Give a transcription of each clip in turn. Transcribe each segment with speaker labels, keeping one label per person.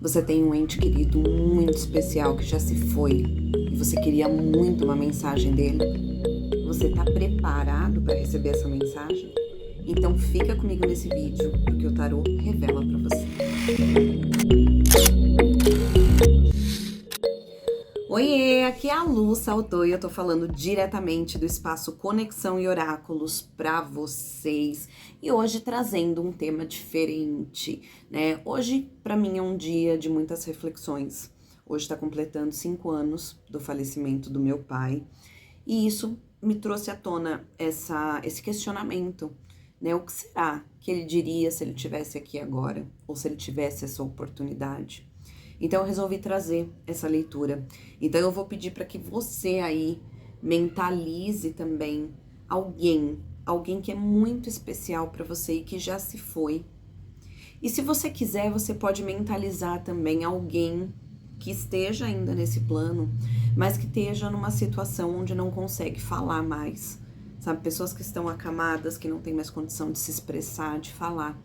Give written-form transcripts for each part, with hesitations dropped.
Speaker 1: Você tem um ente querido muito especial que já se foi e você queria muito uma mensagem dele. Você está preparado para receber essa mensagem? Então fica comigo nesse vídeo, porque o tarô revela para você. Oiê, aqui é a Lu Saltou e eu tô falando diretamente do espaço Conexão e Oráculos para vocês. E hoje trazendo um tema diferente, né? Hoje para mim é um dia de muitas reflexões. Hoje está completando 5 anos do falecimento do meu pai. E isso me trouxe à tona esse questionamento, né? O que será que ele diria se ele tivesse aqui agora? Ou se ele tivesse essa oportunidade? Então eu resolvi trazer essa leitura. Então eu vou pedir para que você aí mentalize também alguém que é muito especial para você e que já se foi. E se você quiser, você pode mentalizar também alguém que esteja ainda nesse plano, mas que esteja numa situação onde não consegue falar mais. Sabe, pessoas que estão acamadas, que não têm mais condição de se expressar, de falar.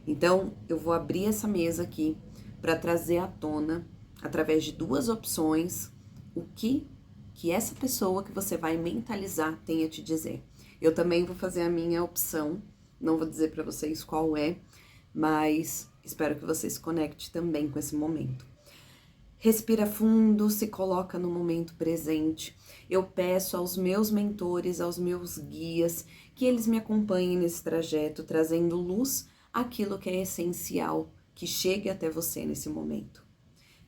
Speaker 1: Então, eu vou abrir essa mesa aqui para trazer à tona, através de 2 opções, o que essa pessoa que você vai mentalizar tem a te dizer. Eu também vou fazer a minha opção, não vou dizer para vocês qual é, mas espero que você se conecte também com esse momento. Respira fundo, se coloca no momento presente. Eu peço aos meus mentores, aos meus guias, que eles me acompanhem nesse trajeto, trazendo luz àquilo que é essencial, que chegue até você nesse momento.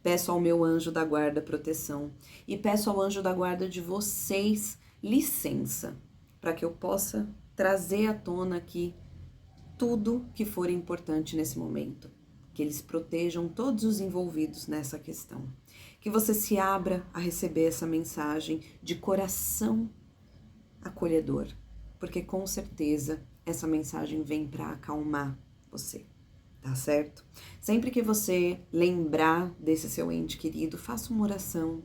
Speaker 1: Peço ao meu anjo da guarda proteção e peço ao anjo da guarda de vocês licença, para que eu possa trazer à tona aqui tudo que for importante nesse momento. Que eles protejam todos os envolvidos nessa questão. Que você se abra a receber essa mensagem de coração acolhedor, porque com certeza essa mensagem vem para acalmar você, tá certo? Sempre que você lembrar desse seu ente querido, faça uma oração.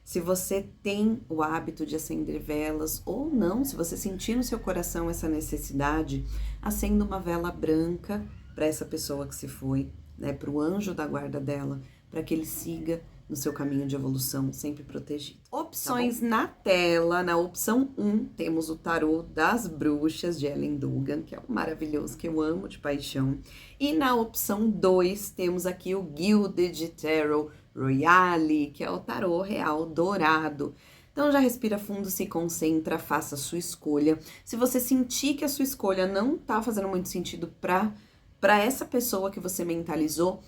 Speaker 1: Se você tem o hábito de acender velas ou não, se você sentir no seu coração essa necessidade, acenda uma vela branca para essa pessoa que se foi, né, para o anjo da guarda dela, para que ele siga no seu caminho de evolução, sempre protegido. Opções na tela. Na opção 1, temos o tarô das bruxas de Ellen Dugan, que é um maravilhoso, que eu amo de paixão. E na opção 2, temos aqui o Gilded Tarot Royale, que é o tarô real dourado. Então já respira fundo, se concentra, faça a sua escolha. Se você sentir que a sua escolha não tá fazendo muito sentido para essa pessoa que você mentalizou,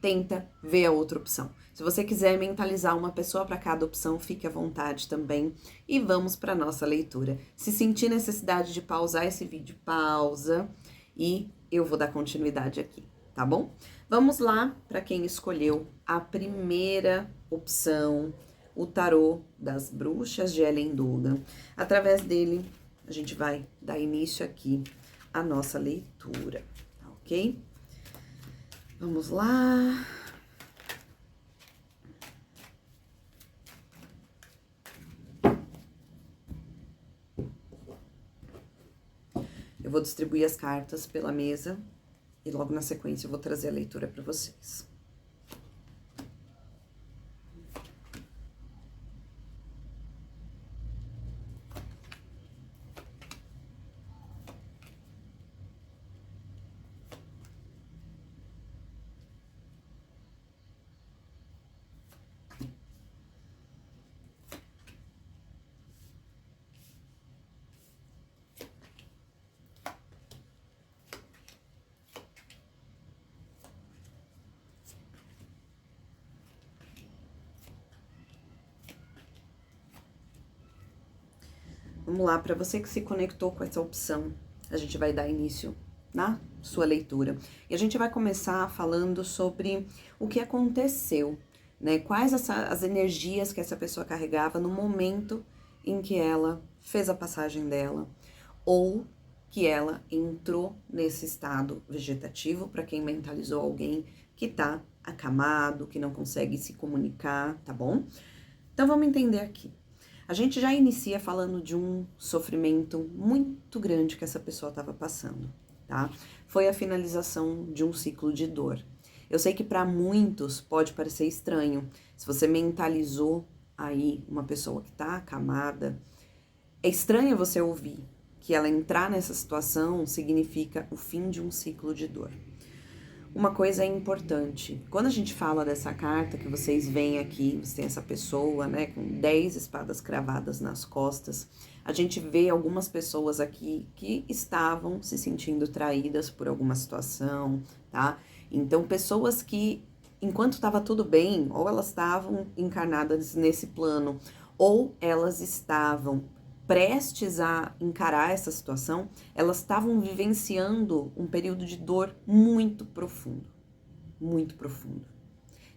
Speaker 1: tenta ver a outra opção. Se você quiser mentalizar uma pessoa para cada opção, fique à vontade também. E vamos para nossa leitura. Se sentir necessidade de pausar esse vídeo, pausa e eu vou dar continuidade aqui, tá bom? Vamos lá para quem escolheu a primeira opção, o tarô das bruxas de Ellen Dugan. Através dele, a gente vai dar início aqui à nossa leitura, tá ok? Vamos lá. Eu vou distribuir as cartas pela mesa e logo na sequência eu vou trazer a leitura para vocês. Vamos lá, para você que se conectou com essa opção, a gente vai dar início na sua leitura. E a gente vai começar falando sobre o que aconteceu, né? Quais as energias que essa pessoa carregava no momento em que ela fez a passagem dela, ou que ela entrou nesse estado vegetativo, para quem mentalizou alguém que tá acamado, que não consegue se comunicar, tá bom? Então vamos entender aqui. A gente já inicia falando de um sofrimento muito grande que essa pessoa estava passando, tá? Foi a finalização de um ciclo de dor. Eu sei que para muitos pode parecer estranho. Se você mentalizou aí uma pessoa que tá acamada, é estranho você ouvir que ela entrar nessa situação significa o fim de um ciclo de dor. Uma coisa é importante, quando a gente fala dessa carta que vocês veem aqui, você tem essa pessoa, né, com 10 espadas cravadas nas costas, a gente vê algumas pessoas aqui que estavam se sentindo traídas por alguma situação, tá? Então, pessoas que, enquanto estava tudo bem, ou elas estavam encarnadas nesse plano, ou elas estavam prestes a encarar essa situação, elas estavam vivenciando um período de dor muito profundo, muito profundo.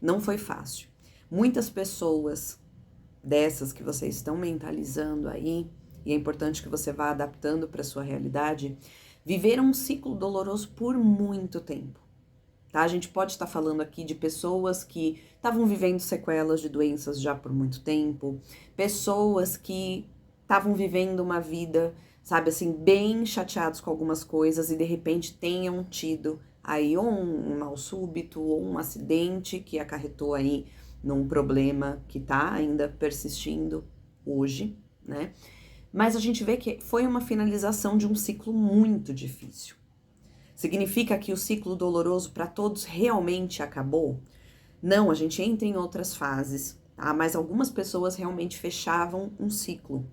Speaker 1: Não foi fácil. Muitas pessoas dessas que vocês estão mentalizando aí, e é importante que você vá adaptando para sua realidade, viveram um ciclo doloroso por muito tempo. Tá? A gente pode estar falando aqui de pessoas que estavam vivendo sequelas de doenças já por muito tempo, pessoas que estavam vivendo uma vida, sabe, assim, bem chateados com algumas coisas e de repente tenham tido aí ou um mal súbito ou um acidente que acarretou aí num problema que tá ainda persistindo hoje, né? Mas a gente vê que foi uma finalização de um ciclo muito difícil. Significa que o ciclo doloroso para todos realmente acabou? Não, a gente entra em outras fases, tá? Mas algumas pessoas realmente fechavam um ciclo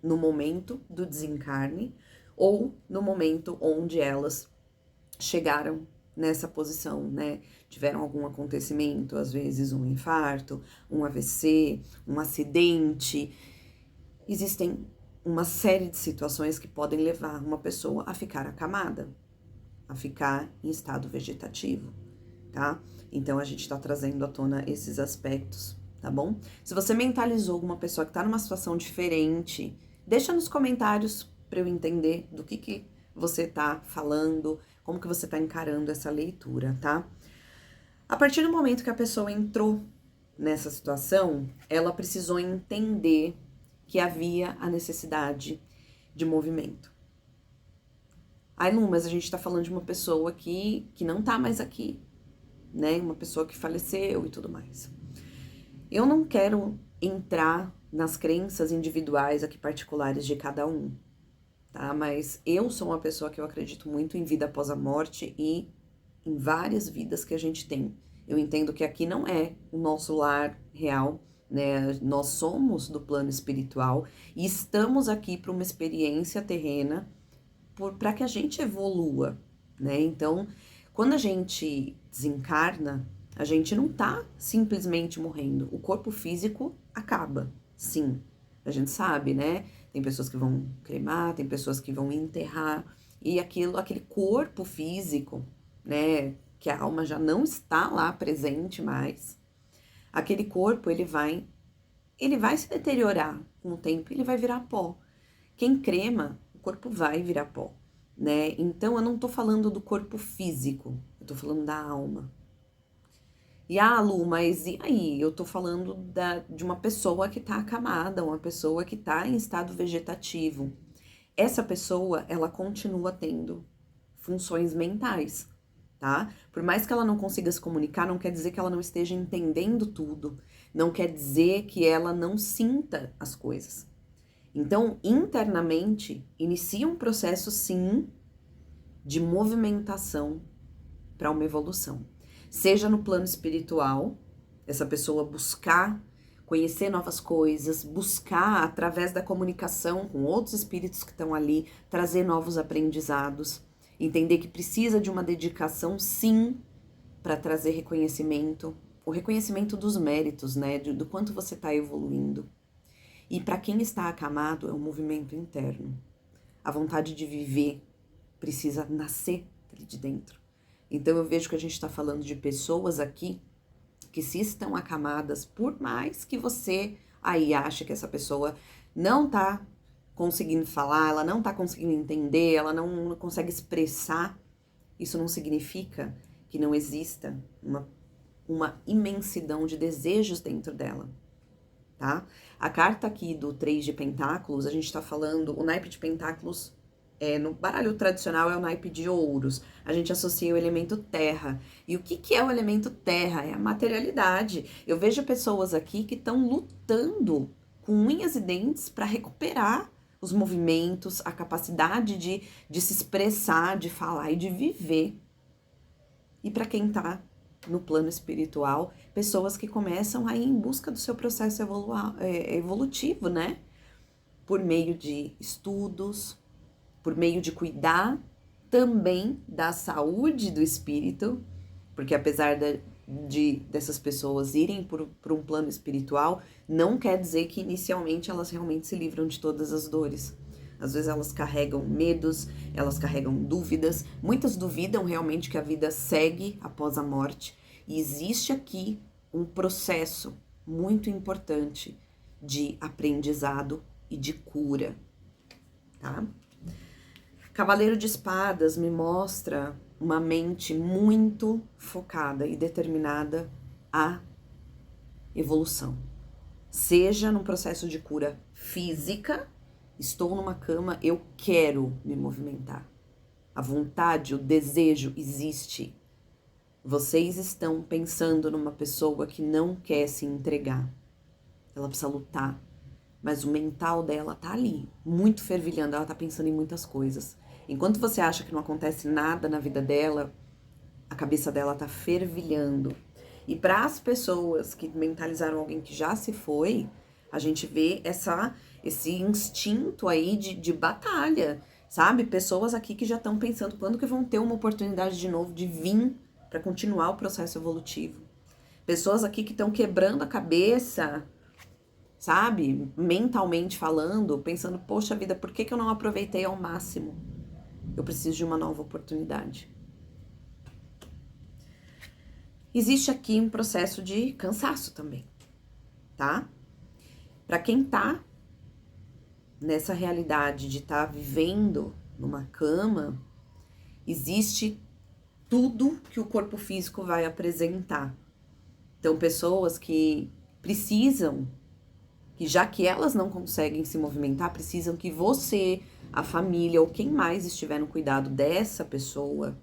Speaker 1: no momento do desencarne ou no momento onde elas chegaram nessa posição, né? Tiveram algum acontecimento, às vezes um infarto, um AVC, um acidente. Existem uma série de situações que podem levar uma pessoa a ficar acamada, a ficar em estado vegetativo, tá? Então a gente tá trazendo à tona esses aspectos, tá bom? Se você mentalizou alguma pessoa que tá numa situação diferente, deixa nos comentários para eu entender do que você tá falando, como que você tá encarando essa leitura, tá? A partir do momento que a pessoa entrou nessa situação, ela precisou entender que havia a necessidade de movimento. Ai, Lu, mas a gente tá falando de uma pessoa que não tá mais aqui, né? Uma pessoa que faleceu e tudo mais. Eu não quero entrar nas crenças individuais aqui particulares de cada um, tá? Mas eu sou uma pessoa que eu acredito muito em vida após a morte e em várias vidas que a gente tem. Eu entendo que aqui não é o nosso lar real, né? Nós somos do plano espiritual e estamos aqui para uma experiência terrena para que a gente evolua, né? Então, quando a gente desencarna, a gente não tá simplesmente morrendo. O corpo físico acaba, sim. A gente sabe, né? Tem pessoas que vão cremar, tem pessoas que vão enterrar, e aquele corpo físico, né? Que a alma já não está lá presente mais. Aquele corpo, ele vai se deteriorar com o tempo, ele vai virar pó. Quem crema, o corpo vai virar pó, né? Então eu não tô falando do corpo físico, eu tô falando da alma. E Lu, mas e aí? Eu tô falando de uma pessoa que tá acamada, uma pessoa que tá em estado vegetativo. Essa pessoa, ela continua tendo funções mentais, tá? Por mais que ela não consiga se comunicar, não quer dizer que ela não esteja entendendo tudo, não quer dizer que ela não sinta as coisas. Então, internamente, inicia um processo, sim, de movimentação para uma evolução. Seja no plano espiritual, essa pessoa buscar conhecer novas coisas, buscar, através da comunicação com outros espíritos que estão ali, trazer novos aprendizados, entender que precisa de uma dedicação, sim, para trazer reconhecimento, o reconhecimento dos méritos, né, do quanto você está evoluindo. E para quem está acamado, é um movimento interno. A vontade de viver precisa nascer de dentro. Então eu vejo que a gente está falando de pessoas aqui que se estão acamadas, por mais que você aí ache que essa pessoa não está conseguindo falar, ela não está conseguindo entender, ela não consegue expressar, isso não significa que não exista uma imensidão de desejos dentro dela. Tá? A carta aqui do 3 de pentáculos, a gente tá falando, o naipe de pentáculos No baralho tradicional é o naipe de ouros. A gente associa o elemento terra. E o que é o elemento terra? É a materialidade. Eu vejo pessoas aqui que estão lutando com unhas e dentes para recuperar os movimentos, a capacidade de se expressar, de falar e de viver. E para quem está no plano espiritual, pessoas que começam a ir em busca do seu processo evolutivo, né? Por meio de estudos, por meio de cuidar também da saúde do espírito, porque apesar dessas pessoas irem por um plano espiritual, não quer dizer que inicialmente elas realmente se livram de todas as dores. Às vezes elas carregam medos, elas carregam dúvidas, muitas duvidam realmente que a vida segue após a morte, e existe aqui um processo muito importante de aprendizado e de cura, tá? Cavaleiro de Espadas me mostra uma mente muito focada e determinada à evolução. Seja num processo de cura física, estou numa cama, eu quero me movimentar. A vontade, o desejo existe. Vocês estão pensando numa pessoa que não quer se entregar. Ela precisa lutar. Mas o mental dela tá ali, muito fervilhando, ela tá pensando em muitas coisas. Enquanto você acha que não acontece nada na vida dela, a cabeça dela tá fervilhando. E para as pessoas que mentalizaram alguém que já se foi, a gente vê esse instinto aí de batalha, sabe? Pessoas aqui que já estão pensando quando que vão ter uma oportunidade de novo de vir para continuar o processo evolutivo. Pessoas aqui que estão quebrando a cabeça, sabe? Mentalmente falando, pensando, poxa vida, por que eu não aproveitei ao máximo? Eu preciso de uma nova oportunidade. Existe aqui um processo de cansaço também, tá? Para quem tá nessa realidade de estar vivendo numa cama, existe tudo que o corpo físico vai apresentar. Então, pessoas que precisam, que já que elas não conseguem se movimentar, precisam que você, a família ou quem mais estiver no cuidado dessa pessoa,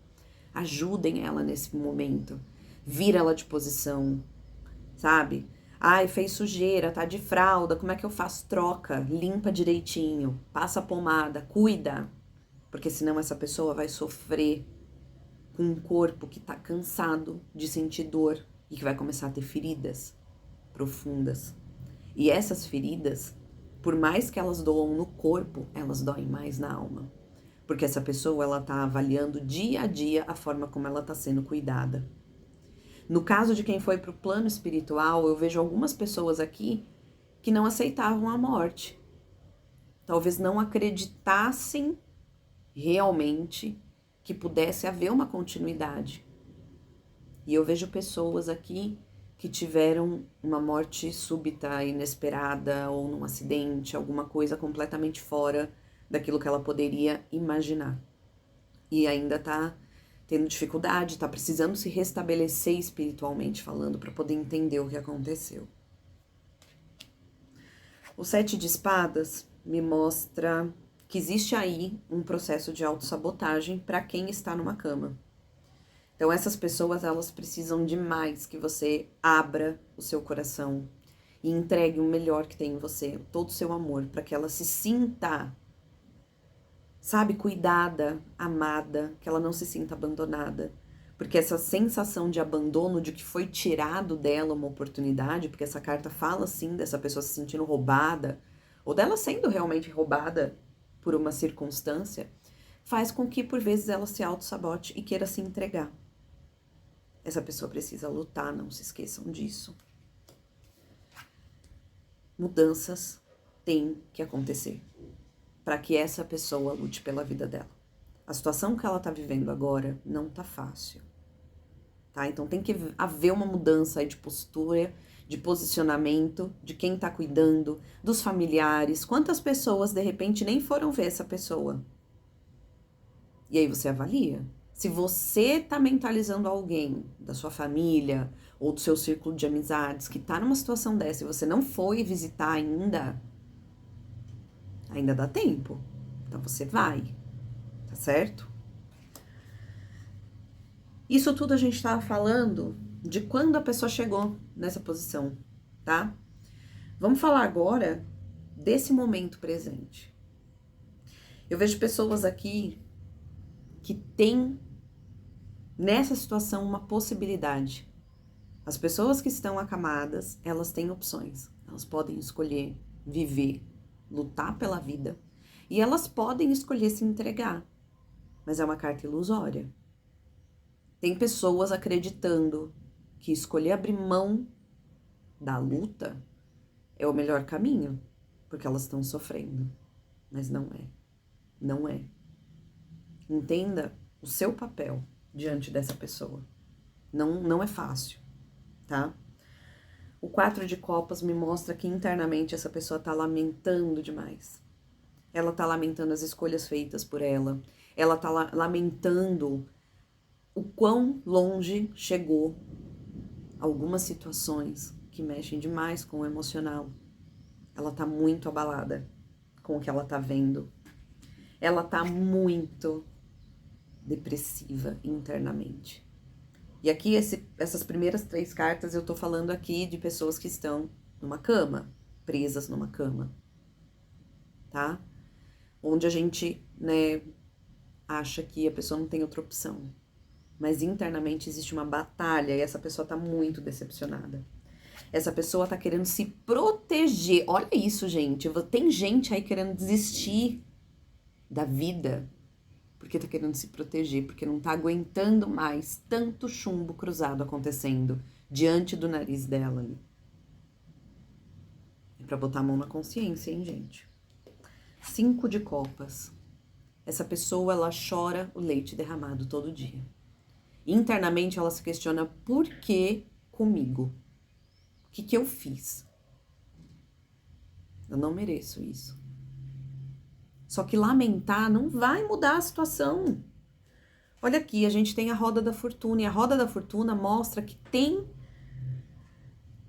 Speaker 1: ajudem ela nesse momento. Vira ela de posição, sabe? Ai, fez sujeira, tá de fralda, como é que eu faço? Troca, limpa direitinho, passa pomada, cuida. Porque senão essa pessoa vai sofrer com um corpo que tá cansado de sentir dor e que vai começar a ter feridas profundas. E essas feridas, por mais que elas doam no corpo, elas doem mais na alma. Porque essa pessoa, ela tá avaliando dia a dia a forma como ela tá sendo cuidada. No caso de quem foi pro plano espiritual, eu vejo algumas pessoas aqui que não aceitavam a morte. Talvez não acreditassem realmente que pudesse haver uma continuidade. E eu vejo pessoas aqui que tiveram uma morte súbita, inesperada, ou num acidente, alguma coisa completamente fora daquilo que ela poderia imaginar. E ainda tá tendo dificuldade, tá precisando se restabelecer espiritualmente falando para poder entender o que aconteceu. O 7 de espadas me mostra que existe aí um processo de autossabotagem para quem está numa cama. Então essas pessoas, elas precisam demais que você abra o seu coração e entregue o melhor que tem em você, todo o seu amor, para que ela se sinta, sabe, cuidada, amada, que ela não se sinta abandonada. Porque essa sensação de abandono, de que foi tirado dela uma oportunidade, porque essa carta fala assim dessa pessoa se sentindo roubada, ou dela sendo realmente roubada por uma circunstância, faz com que por vezes ela se auto-sabote e queira se entregar. Essa pessoa precisa lutar, não se esqueçam disso. Mudanças têm que acontecer para que essa pessoa lute pela vida dela. A situação que ela tá vivendo agora não tá fácil, tá? Então tem que haver uma mudança aí de postura, de posicionamento, de quem tá cuidando, dos familiares. Quantas pessoas, de repente, nem foram ver essa pessoa? E aí você avalia. Se você tá mentalizando alguém da sua família ou do seu círculo de amizades que tá numa situação dessa e você não foi visitar ainda dá tempo. Então você vai. tá certo? Isso tudo a gente estava falando de quando a pessoa chegou nessa posição, tá? Vamos falar agora desse momento presente. Eu vejo pessoas aqui que têm nessa situação uma possibilidade. As pessoas que estão acamadas, elas têm opções. Elas podem escolher viver, lutar pela vida. E elas podem escolher se entregar. Mas é uma carta ilusória. Tem pessoas acreditando que escolher abrir mão da luta é o melhor caminho, porque elas estão sofrendo. Mas não é. Não é. Entenda o seu papel diante dessa pessoa. Não é fácil, tá? O 4 de copas me mostra que internamente essa pessoa tá lamentando demais. Ela tá lamentando as escolhas feitas por ela. Ela tá lamentando o quão longe chegou algumas situações que mexem demais com o emocional. Ela tá muito abalada com o que ela tá vendo. Ela tá muito depressiva internamente. E aqui, essas primeiras 3 cartas, eu tô falando aqui de pessoas que estão numa cama, presas numa cama, tá? Onde a gente, né, acha que a pessoa não tem outra opção. Mas internamente existe uma batalha e essa pessoa tá muito decepcionada. Essa pessoa tá querendo se proteger. Olha isso, gente. Tem gente aí querendo desistir da vida porque tá querendo se proteger, porque não tá aguentando mais tanto chumbo cruzado acontecendo diante do nariz dela ali. É pra botar a mão na consciência, hein, gente? 5 de copas. Essa pessoa, ela chora o leite derramado todo dia. Internamente, ela se questiona: por que comigo? O que eu fiz? Eu não mereço isso. Só que lamentar não vai mudar a situação. Olha aqui, a gente tem a roda da fortuna, e a roda da fortuna mostra que tem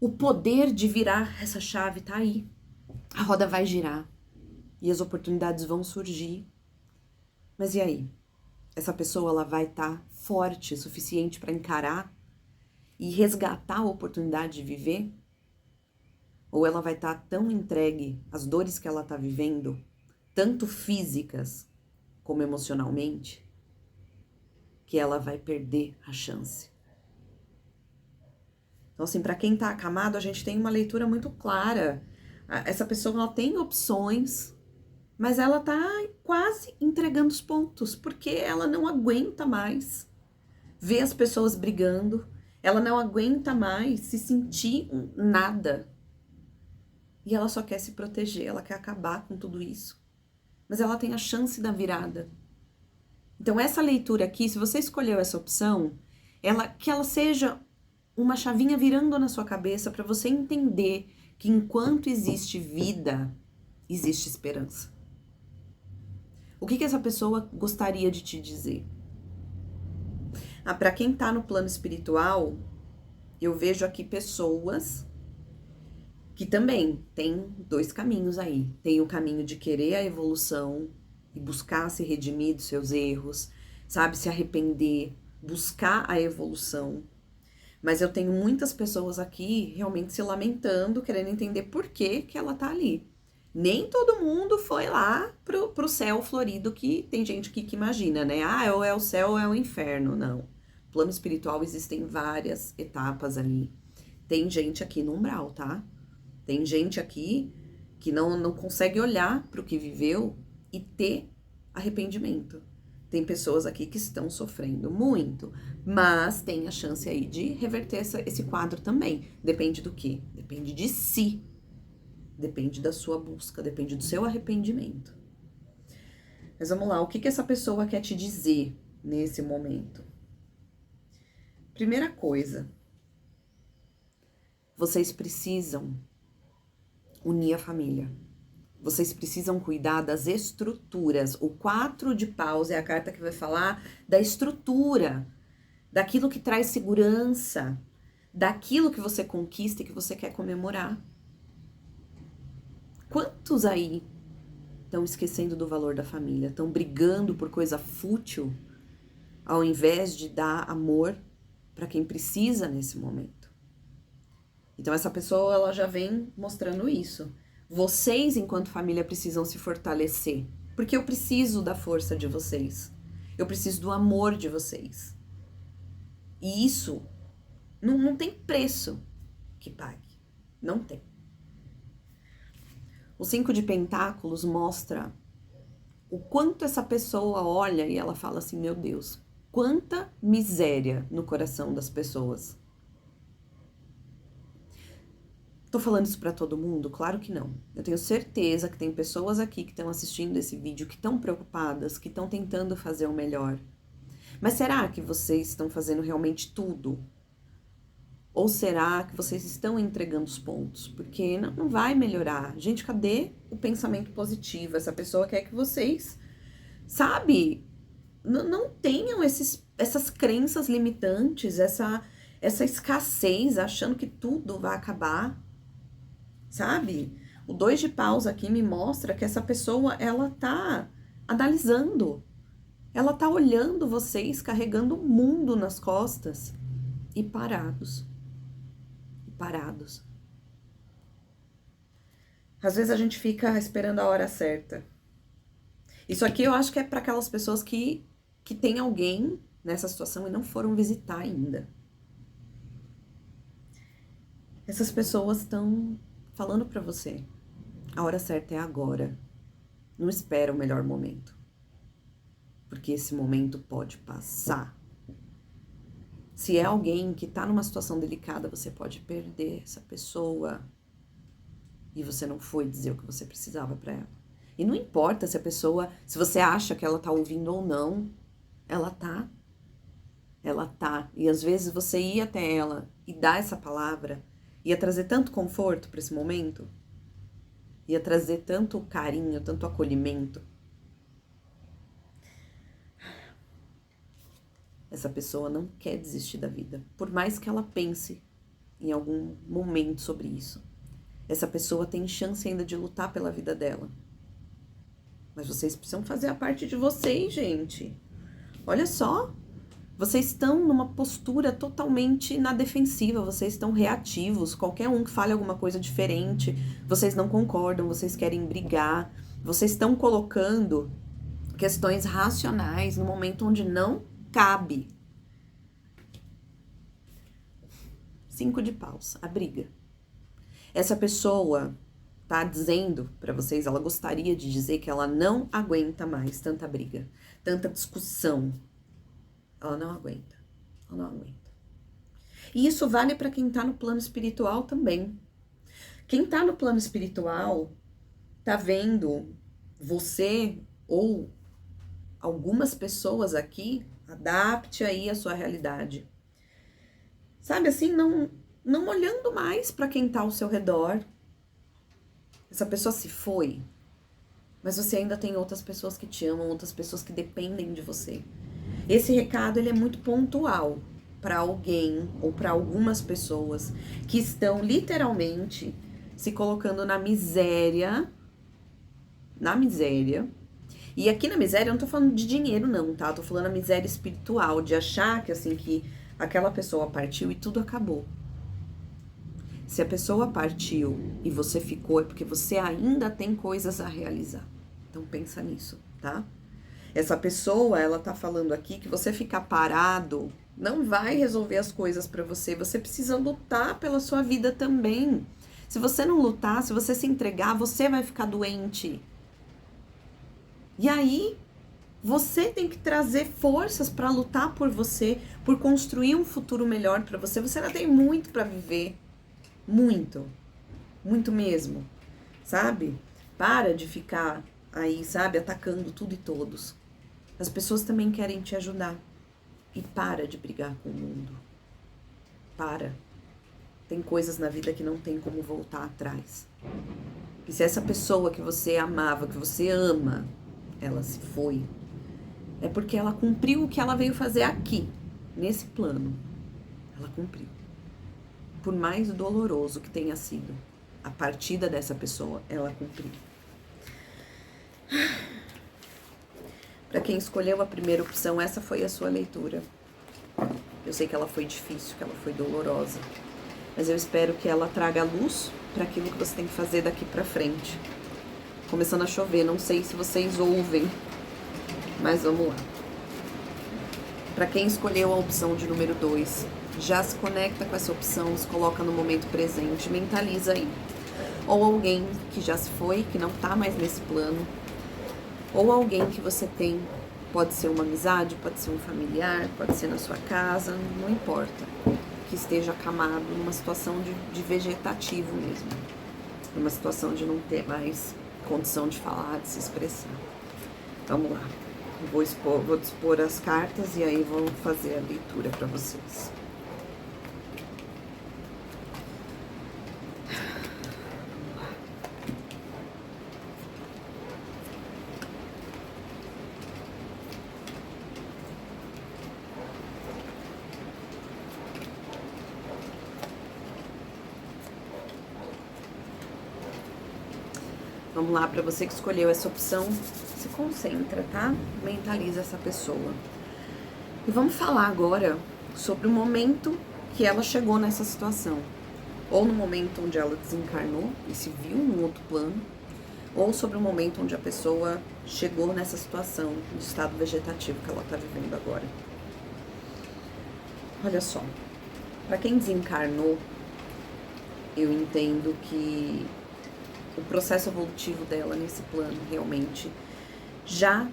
Speaker 1: o poder de virar essa chave, tá aí. A roda vai girar e as oportunidades vão surgir. Mas e aí? Essa pessoa, ela vai estar forte o suficiente para encarar e resgatar a oportunidade de viver? Ou ela vai estar tão entregue às dores que ela está vivendo, tanto físicas como emocionalmente, que ela vai perder a chance? Então, assim, para quem tá acamado, a gente tem uma leitura muito clara. Essa pessoa, ela tem opções, mas ela tá quase entregando os pontos, porque ela não aguenta mais ver as pessoas brigando, ela não aguenta mais se sentir nada. E ela só quer se proteger, ela quer acabar com tudo isso. Mas ela tem a chance da virada. Então, essa leitura aqui, se você escolheu essa opção, que ela seja uma chavinha virando na sua cabeça para você entender que enquanto existe vida, existe esperança. O que essa pessoa gostaria de te dizer? Para quem tá no plano espiritual, eu vejo aqui pessoas que também tem 2 caminhos aí. Tem o caminho de querer a evolução e buscar se redimir dos seus erros, sabe? Se arrepender, buscar a evolução. Mas eu tenho muitas pessoas aqui realmente se lamentando, querendo entender por que ela tá ali. Nem todo mundo foi lá pro céu florido, que tem gente aqui que imagina, né? Ou é o céu ou é o inferno. Não. No plano espiritual existem várias etapas ali. Tem gente aqui no umbral, tá? Tem gente aqui que não consegue olhar para o que viveu e ter arrependimento. Tem pessoas aqui que estão sofrendo muito, mas tem a chance aí de reverter esse quadro também. Depende do quê? Depende de si. Depende da sua busca, depende do seu arrependimento. Mas vamos lá, o que essa pessoa quer te dizer nesse momento? Primeira coisa, vocês precisam unir a família. Vocês precisam cuidar das estruturas. O 4 de paus é a carta que vai falar da estrutura, daquilo que traz segurança, daquilo que você conquista e que você quer comemorar. Quantos aí estão esquecendo do valor da família, estão brigando por coisa fútil, ao invés de dar amor para quem precisa nesse momento. Então essa pessoa, ela já vem mostrando isso. Vocês, enquanto família, precisam se fortalecer, porque eu preciso da força de vocês. Eu preciso do amor de vocês. E isso não tem preço que pague. Não tem. O 5 de Pentáculos mostra o quanto essa pessoa olha e ela fala assim, meu Deus, quanta miséria no coração das pessoas. Tô falando isso pra todo mundo? Claro que não. Eu tenho certeza que tem pessoas aqui que estão assistindo esse vídeo, que estão preocupadas, que estão tentando fazer o melhor. Mas será que vocês estão fazendo realmente tudo? Ou será que vocês estão entregando os pontos? Porque não vai melhorar. Gente, cadê o pensamento positivo? Essa pessoa quer que vocês, sabe, não tenham essas crenças limitantes, essa escassez, achando que tudo vai acabar, sabe? O 2 de paus aqui me mostra que essa pessoa, ela tá analisando, ela tá olhando vocês carregando o mundo nas costas e parados. Às vezes a gente fica esperando a hora certa. Isso aqui eu acho que é para aquelas pessoas que tem alguém nessa situação e não foram visitar ainda. Essas pessoas estão falando para você, a hora certa é agora. Não espera o melhor momento. Porque esse momento pode passar. Se é alguém que tá numa situação delicada, você pode perder essa pessoa. E você não foi dizer o que você precisava pra ela. E não importa se a pessoa, se você acha que ela tá ouvindo ou não, ela tá. Ela tá. E às vezes você ir até ela e dar essa palavra, ia trazer tanto conforto pra esse momento, ia trazer tanto carinho, tanto acolhimento. Essa pessoa não quer desistir da vida, por mais que ela pense em algum momento sobre isso. Essa pessoa tem chance ainda de lutar pela vida dela. Mas vocês precisam fazer a parte de vocês, gente. Olha só, vocês estão numa postura totalmente na defensiva, vocês estão reativos. Qualquer um que fale alguma coisa diferente, vocês não concordam, vocês querem brigar. Vocês estão colocando questões racionais no momento onde não cabe. 5 de paus, a briga. Essa pessoa tá dizendo pra vocês, ela gostaria de dizer que ela não aguenta mais tanta briga, tanta discussão. Ela não aguenta. Ela não aguenta. E isso vale pra quem tá no plano espiritual também. Quem tá no plano espiritual tá vendo você ou algumas pessoas aqui, adapte aí a sua realidade. Sabe assim, não olhando mais para quem tá ao seu redor. Essa pessoa se foi, mas você ainda tem outras pessoas que te amam, outras pessoas que dependem de você. Esse recado, ele é muito pontual para alguém ou para algumas pessoas que estão literalmente se colocando na miséria. E aqui na miséria eu não tô falando de dinheiro não, tá? Eu tô falando a miséria espiritual, de achar que assim, que aquela pessoa partiu e tudo acabou. Se a pessoa partiu e você ficou, é porque você ainda tem coisas a realizar. Então pensa nisso, tá? Essa pessoa, ela tá falando aqui que você ficar parado não vai resolver as coisas pra você. Você precisa lutar pela sua vida também. Se você não lutar, se você se entregar, você vai ficar doente. E aí, você tem que trazer forças pra lutar por você, por construir um futuro melhor pra você. Você ainda tem muito pra viver. Muito. Muito mesmo. Sabe? Para de ficar aí, sabe, atacando tudo e todos. As pessoas também querem te ajudar. E para de brigar com o mundo. Para. Tem coisas na vida que não tem como voltar atrás. E se essa pessoa que você amava, que você ama, ela se foi, é porque ela cumpriu o que ela veio fazer aqui, nesse plano. Ela cumpriu. Por mais doloroso que tenha sido a partida dessa pessoa, ela cumpriu. Para quem escolheu a primeira opção, essa foi a sua leitura. Eu sei que ela foi difícil, que ela foi dolorosa, mas eu espero que ela traga luz para aquilo que você tem que fazer daqui para frente. Começando a chover, não sei se vocês ouvem, mas vamos lá. Para quem escolheu a opção de número 2, já se conecta com essa opção, se coloca no momento presente, mentaliza aí. Ou alguém que já se foi, que não tá mais nesse plano, ou alguém que você tem, pode ser uma amizade, pode ser um familiar, pode ser na sua casa, não importa, que esteja acamado numa situação de vegetativo mesmo, numa situação de não ter mais condição de falar, de se expressar. Vamos lá, vou dispor as cartas e aí vou fazer a leitura para vocês. Vamos lá, para você que escolheu essa opção, se concentra, tá? Mentaliza essa pessoa. E vamos falar agora sobre o momento que ela chegou nessa situação. Ou no momento onde ela desencarnou e se viu num outro plano, ou sobre o momento onde a pessoa chegou nessa situação, no estado vegetativo que ela tá vivendo agora. Olha só, para quem desencarnou, eu entendo que o processo evolutivo dela nesse plano realmente já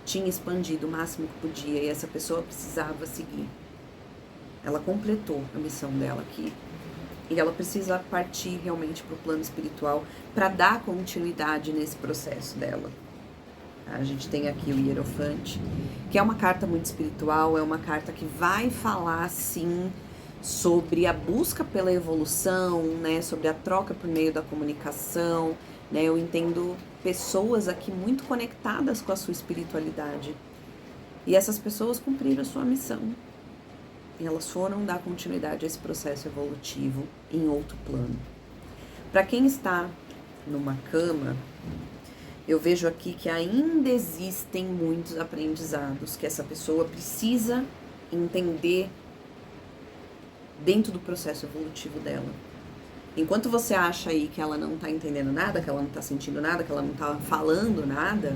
Speaker 1: tinha expandido o máximo que podia e essa pessoa precisava seguir. Ela completou a missão dela aqui e ela precisa partir realmente para o plano espiritual para dar continuidade nesse processo dela. A gente tem aqui o Hierofante, que é uma carta muito espiritual, é uma carta que vai falar sim sobre a busca pela evolução, né, sobre a troca por meio da comunicação, né, eu entendo pessoas aqui muito conectadas com a sua espiritualidade, e essas pessoas cumpriram a sua missão, e elas foram dar continuidade a esse processo evolutivo em outro plano. Para quem está numa cama, eu vejo aqui que ainda existem muitos aprendizados que essa pessoa precisa entender dentro do processo evolutivo dela. Enquanto você acha aí que ela não tá entendendo nada, que ela não tá sentindo nada, que ela não tá falando nada,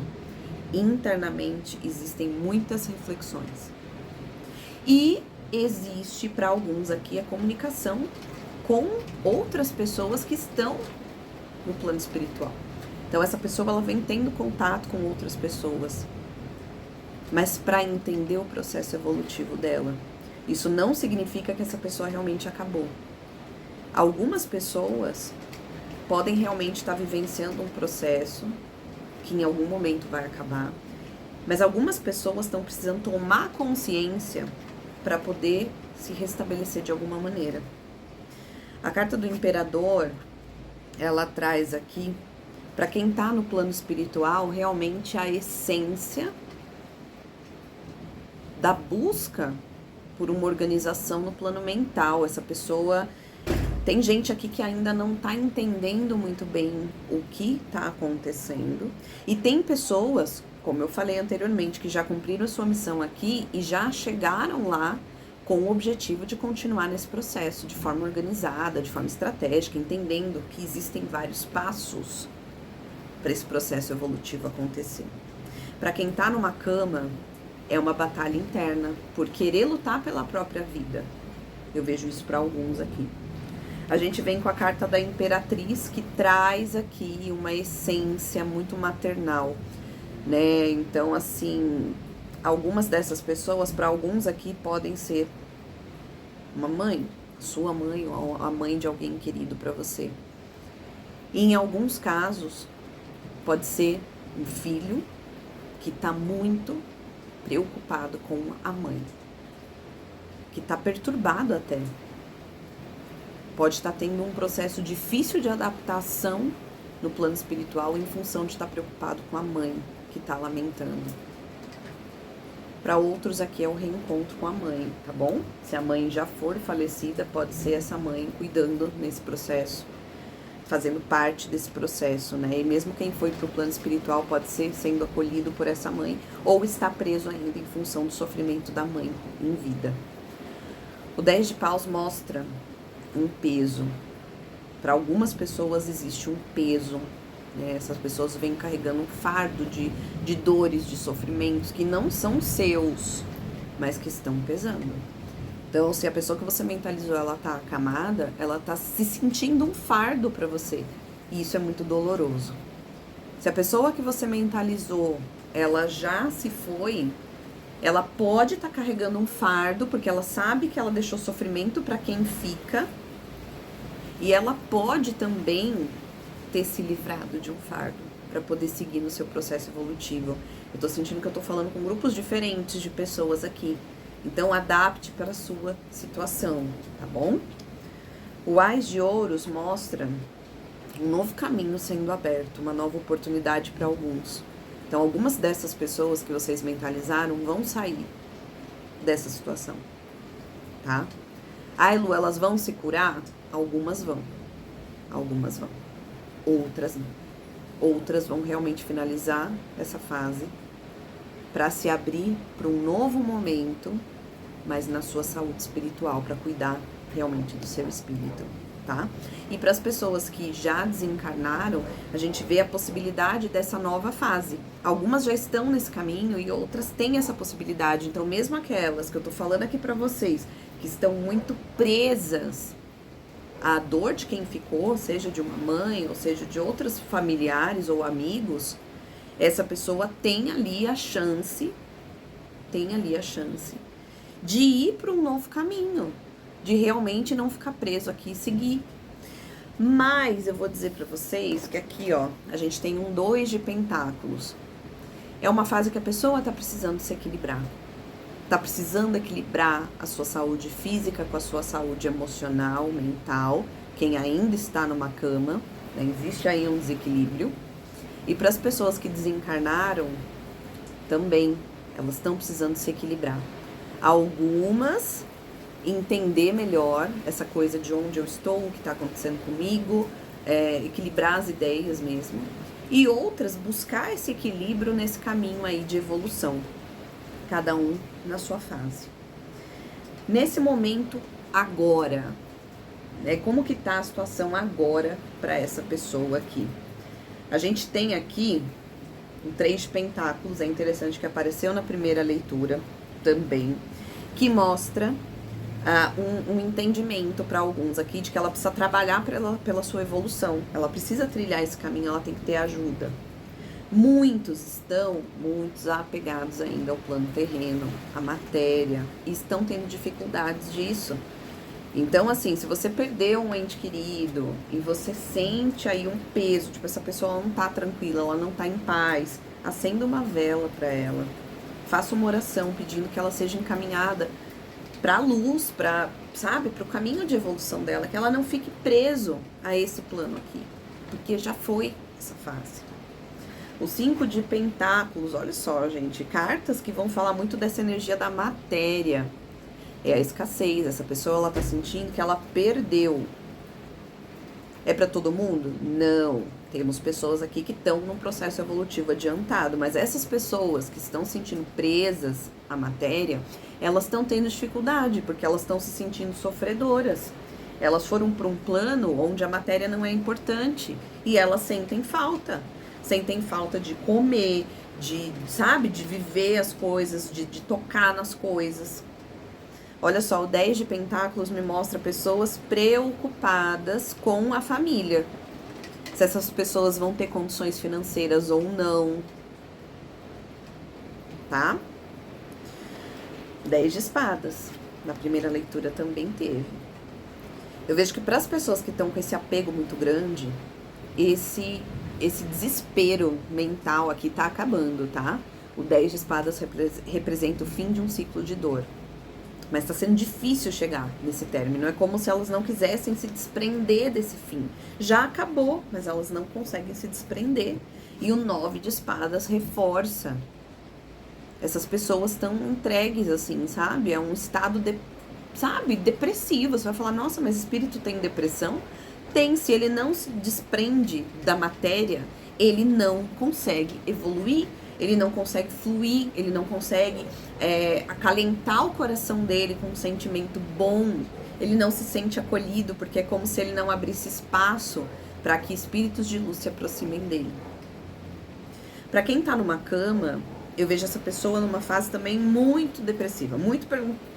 Speaker 1: internamente existem muitas reflexões. E existe para alguns aqui a comunicação com outras pessoas que estão no plano espiritual. Então essa pessoa ela vem tendo contato com outras pessoas. Mas para entender o processo evolutivo dela, isso não significa que essa pessoa realmente acabou. Algumas pessoas podem realmente estar vivenciando um processo que em algum momento vai acabar, mas algumas pessoas estão precisando tomar consciência para poder se restabelecer de alguma maneira. A carta do Imperador, ela traz aqui, para quem está no plano espiritual, realmente a essência da busca por uma organização no plano mental. Essa pessoa, tem gente aqui que ainda não está entendendo muito bem o que está acontecendo, e tem pessoas, como eu falei anteriormente, que já cumpriram a sua missão aqui e já chegaram lá com o objetivo de continuar nesse processo de forma organizada, de forma estratégica, entendendo que existem vários passos para esse processo evolutivo acontecer. Para quem está numa cama, é uma batalha interna por querer lutar pela própria vida. Eu vejo isso para alguns aqui. A gente vem com a carta da Imperatriz, que traz aqui uma essência muito maternal, né? Então, assim, algumas dessas pessoas, para alguns aqui, podem ser uma mãe, sua mãe ou a mãe de alguém querido para você. E em alguns casos, pode ser um filho que está muito preocupado com a mãe, que está perturbado até. Pode estar tendo um processo difícil de adaptação no plano espiritual em função de estar preocupado com a mãe que está lamentando. Para outros aqui é o reencontro com a mãe, tá bom? Se a mãe já for falecida, pode ser essa mãe cuidando nesse processo fazendo parte desse processo, né? E mesmo quem foi para o plano espiritual pode ser sendo acolhido por essa mãe ou está preso ainda em função do sofrimento da mãe em vida. O 10 de paus mostra um peso. Para algumas pessoas existe um peso, né? Essas pessoas vêm carregando um fardo de dores, de sofrimentos que não são seus, mas que estão pesando. Então, se a pessoa que você mentalizou, ela tá acamada, ela tá se sentindo um fardo para você. E isso é muito doloroso. Se a pessoa que você mentalizou, ela já se foi, ela pode estar carregando um fardo, porque ela sabe que ela deixou sofrimento para quem fica. E ela pode também ter se livrado de um fardo para poder seguir no seu processo evolutivo. Eu tô sentindo que eu tô falando com grupos diferentes de pessoas aqui. Então, adapte para a sua situação, tá bom? O Ás de Ouros mostra um novo caminho sendo aberto, uma nova oportunidade para alguns. Então, algumas dessas pessoas que vocês mentalizaram vão sair dessa situação, tá? Ai, Lu, elas vão se curar? Algumas vão. Algumas vão. Outras não. Outras vão realmente finalizar essa fase para se abrir para um novo momento, mas na sua saúde espiritual, para cuidar realmente do seu espírito, tá? E para as pessoas que já desencarnaram, a gente vê a possibilidade dessa nova fase. Algumas já estão nesse caminho e outras têm essa possibilidade. Então, mesmo aquelas que eu tô falando aqui para vocês, que estão muito presas à dor de quem ficou, seja de uma mãe, ou seja de outros familiares ou amigos, essa pessoa tem ali a chance de ir para um novo caminho, de realmente não ficar preso aqui e seguir. Mas eu vou dizer para vocês que aqui, ó, a gente tem um 2 de pentáculos. É uma fase que a pessoa tá precisando se equilibrar. Tá precisando equilibrar a sua saúde física com a sua saúde emocional, mental. Quem ainda está numa cama, né, existe aí um desequilíbrio. E para as pessoas que desencarnaram, também, elas estão precisando se equilibrar. Algumas, entender melhor essa coisa de onde eu estou, o que está acontecendo comigo, equilibrar as ideias mesmo. E outras, buscar esse equilíbrio nesse caminho aí de evolução. Cada um na sua fase. Nesse momento, agora, né, como que tá a situação agora para essa pessoa aqui? A gente tem aqui um 3 de pentáculos, é interessante que apareceu na primeira leitura também, que mostra um entendimento para alguns aqui de que ela precisa trabalhar pela sua evolução, ela precisa trilhar esse caminho, ela tem que ter ajuda. Muitos estão apegados ainda ao plano terreno, à matéria, e estão tendo dificuldades disso. Então, assim, se você perdeu um ente querido e você sente aí um peso, tipo, essa pessoa não tá tranquila, ela não tá em paz, acenda uma vela para ela. Faça uma oração pedindo que ela seja encaminhada pra luz, sabe, pro caminho de evolução dela, que ela não fique preso a esse plano aqui, porque já foi essa fase. O 5 de pentáculos, olha só, gente, cartas que vão falar muito dessa energia da matéria. É a escassez, essa pessoa, ela tá sentindo que ela perdeu. É para todo mundo? Não. Temos pessoas aqui que estão num processo evolutivo adiantado, mas essas pessoas que estão se sentindo presas à matéria, elas estão tendo dificuldade, porque elas estão se sentindo sofredoras. Elas foram para um plano onde a matéria não é importante e elas sentem falta. Sentem falta de comer, de viver as coisas, de tocar nas coisas. Olha só, o 10 de pentáculos me mostra pessoas preocupadas com a família. Se essas pessoas vão ter condições financeiras ou não. Tá? 10 de espadas. Na primeira leitura também teve. Eu vejo que para as pessoas que estão com esse apego muito grande, esse desespero mental aqui tá acabando, tá? O 10 de espadas representa o fim de um ciclo de dor. Mas tá sendo difícil chegar nesse término. É como se elas não quisessem se desprender desse fim. Já acabou, mas elas não conseguem se desprender. E o 9 de espadas reforça. Essas pessoas estão entregues, assim, sabe? É um estado, depressivo. Você vai falar, nossa, mas espírito tem depressão? tem. Se ele não se desprende da matéria, ele não consegue evoluir, ele não consegue fluir, ele não consegue acalentar o coração dele com um sentimento bom, ele não se sente acolhido, porque é como se ele não abrisse espaço para que espíritos de luz se aproximem dele. Para quem tá numa cama, eu vejo essa pessoa numa fase também muito depressiva, muito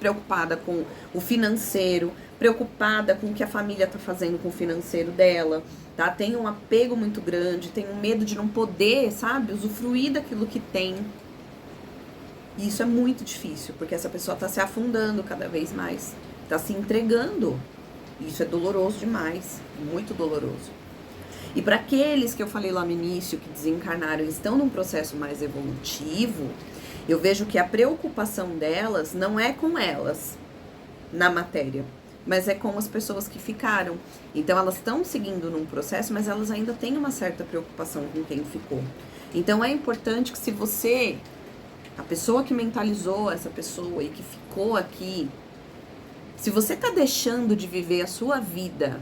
Speaker 1: preocupada com o financeiro, preocupada com o que a família tá fazendo com o financeiro dela, tá? Tem um apego muito grande, tem um medo de não poder, sabe, usufruir daquilo que tem. E isso é muito difícil, porque essa pessoa tá se afundando cada vez mais, tá se entregando. Isso é doloroso demais, muito doloroso. E para aqueles que eu falei lá no início, que desencarnaram e estão num processo mais evolutivo, eu vejo que a preocupação delas não é com elas na matéria, mas é com as pessoas que ficaram. Então elas estão seguindo num processo, mas elas ainda têm uma certa preocupação com quem ficou. Então é importante que, se você, a pessoa que mentalizou essa pessoa e que ficou aqui, se você tá deixando de viver a sua vida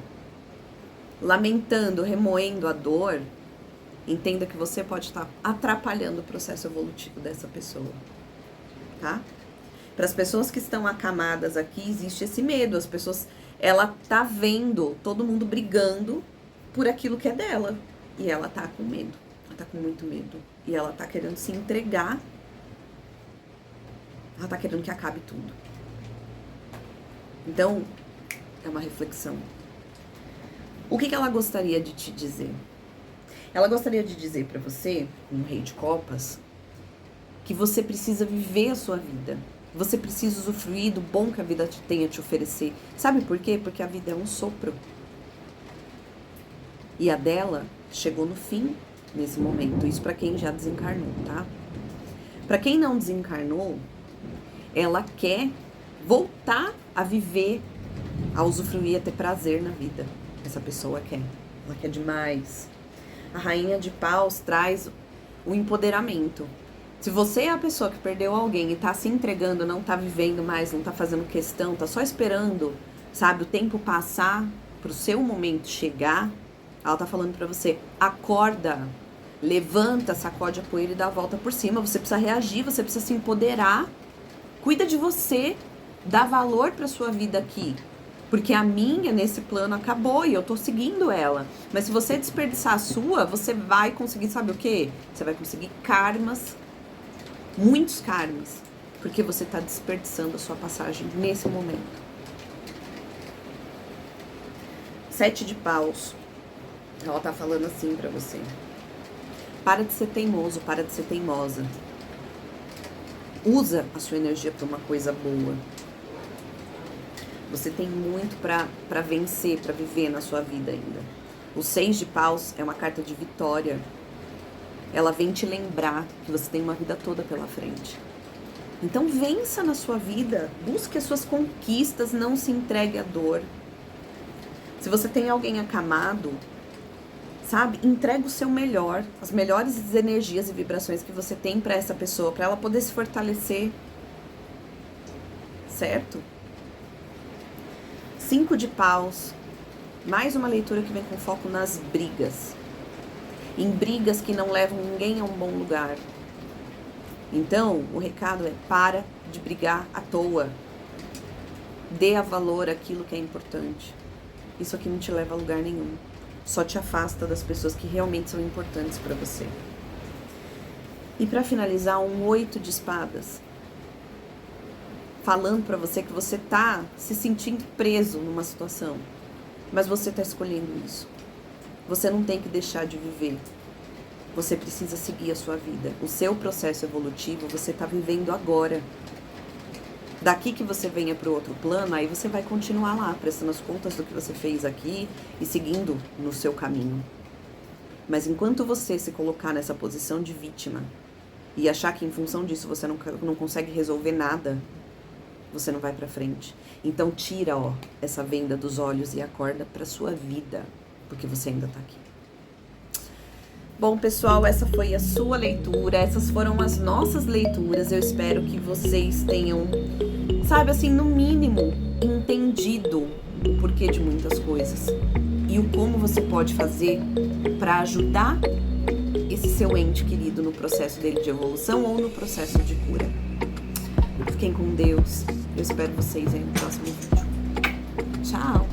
Speaker 1: lamentando, remoendo a dor, entenda que você pode estar atrapalhando o processo evolutivo dessa pessoa, tá? Para as pessoas que estão acamadas aqui, existe esse medo. As pessoas, ela tá vendo todo mundo brigando por aquilo que é dela, e ela tá com medo, ela tá com muito medo, e ela tá querendo se entregar, ela tá querendo que acabe tudo. Então, é uma reflexão. O que ela gostaria de te dizer? Ela gostaria de dizer para você, um rei de copas, que você precisa viver a sua vida. Você precisa usufruir do bom que a vida tem a te oferecer. Sabe por quê? Porque a vida é um sopro. E a dela chegou no fim nesse momento. Isso para quem já desencarnou, tá? Para quem não desencarnou, ela quer voltar a viver, a usufruir, a ter prazer na vida. Essa pessoa quer. Ela quer demais. A rainha de paus traz o empoderamento. Se você é a pessoa que perdeu alguém e tá se entregando, não tá vivendo mais, não tá fazendo questão, tá só esperando, sabe, o tempo passar pro seu momento chegar, ela tá falando pra você: acorda, levanta, sacode a poeira e dá a volta por cima. Você precisa reagir, você precisa se empoderar. Cuida de você, dá valor pra sua vida aqui. Porque a minha, nesse plano, acabou e eu tô seguindo ela. Mas se você desperdiçar a sua, você vai conseguir, sabe o quê? Você vai conseguir karmas, muitos karmas, porque você tá desperdiçando a sua passagem nesse momento. 7 de paus. Ela tá falando assim pra você: para de ser teimoso, para de ser teimosa. Usa a sua energia pra uma coisa boa. Você tem muito pra vencer, pra viver na sua vida ainda. O 6 de paus é uma carta de vitória. Ela vem te lembrar que você tem uma vida toda pela frente. Então vença na sua vida, busque as suas conquistas, não se entregue à dor. Se você tem alguém acamado, sabe, entrega o seu melhor, as melhores energias e vibrações que você tem pra essa pessoa, pra ela poder se fortalecer. Certo? 5 de paus, mais uma leitura que vem com foco nas brigas. Em brigas que não levam ninguém a um bom lugar. Então, o recado é: para de brigar à toa. Dê a valor àquilo que é importante. Isso aqui não te leva a lugar nenhum. Só te afasta das pessoas que realmente são importantes para você. E para finalizar, um 8 de espadas. Falando pra você que você tá se sentindo preso numa situação, mas você tá escolhendo isso. Você não tem que deixar de viver. Você precisa seguir a sua vida. O seu processo evolutivo você tá vivendo agora. Daqui que você venha pro outro plano, aí você vai continuar lá, prestando as contas do que você fez aqui e seguindo no seu caminho. Mas enquanto você se colocar nessa posição de vítima e achar que em função disso você não consegue resolver nada, você não vai pra frente. Então tira, essa venda dos olhos e acorda pra sua vida, porque você ainda tá aqui. Bom, pessoal, essa foi a sua leitura, essas foram as nossas leituras. Eu espero que vocês tenham, sabe, assim, no mínimo, entendido o porquê de muitas coisas. e o como você pode fazer para ajudar esse seu ente querido no processo dele de evolução ou no processo de cura. Fiquem com Deus. Eu espero vocês aí no próximo vídeo. Tchau!